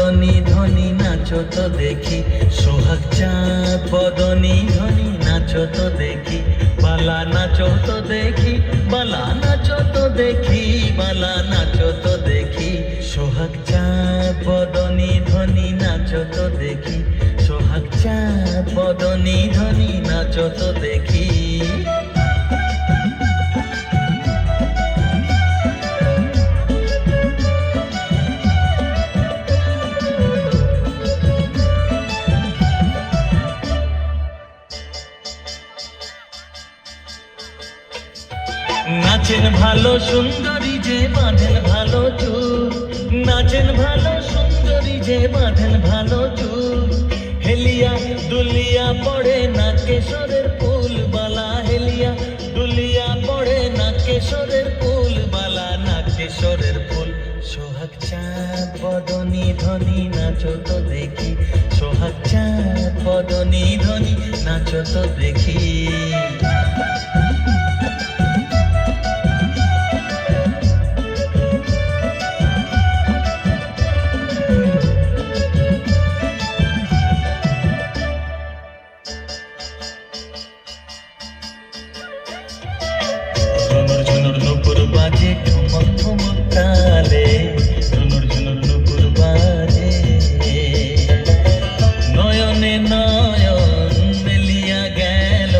বদনী ধ্বনি নাচো তো দেখি, সোহাগ চাঁদ বদনী ধ্বনি নাচো তো দেখি, বালা নাচো তো দেখি, বালা নাচো তো দেখি, বালা নাচো তো দেখি, সোহাগ চাঁদ বদনী ধ্বনি নাচো তো দেখি, সোহাগ চাঁদ বদনী ধ্বনি নাচো তো দেখি। নাচেন ভালো সুন্দরী যে বাঁধেন ভালো চুল, নাচেন ভালো সুন্দরী যে বাঁধেন ভালো চুল, হেলিয়া দুলিয়া পড়ে না কেশরের ফুল বালা, হেলিয়া দুলিয়া পড়ে না কেশরের ফুল বালা, না কেশরের ফুল। সোহাগ চাঁদ বদনী ধ্বনি নাচো তো দেখি, সোহাগ চাঁদ বদনী ধ্বনি নাচো তো দেখি। ঝুনুর ঝুনুর নুপুর বাজে ঠুমক ঠুমক তালে, ঝুনুর ঝুনুর নুপুর বাজে, নয়নে নয়ন মেলিয়া গেল,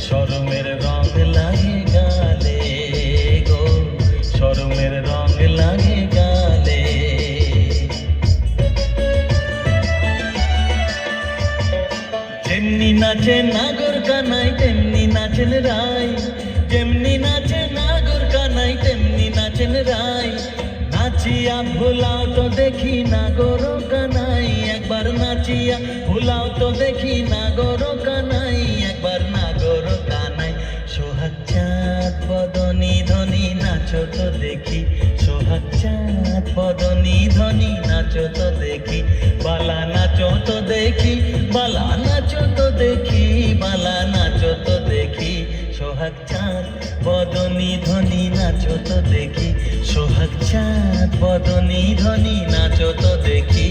শরমের রং লাগে গালে গো, শরমের রং লাগে গালে। যেমনি নাচে নাগর কানাই তেমনি নাচেন রাই, যেমনি নাচে নাগর কানাই তেমনি নাচেন রাই, নাচিয়া ভুলাও তো দেখি নাগর কানাই, একবার নাচিয়া ভুলাও তো দেখি নাগর কানাই, একবার নাগর কানাই। সোহাগ চাঁদ বদনী ধ্বনি নাচো তো দেখি, সোহাগ চাঁদ বদনী ধ্বনি নাচো তো দেখি, বালা নাচো তো দেখি, বালা নাচো তো দেখি, বালা নাচো তো দেখি, সোহাগ চাঁদ বদনী ধ্বনি নাচো তো দেখি, সোহাগ চাঁদ বদনী ধ্বনি নাচো তো দেখি।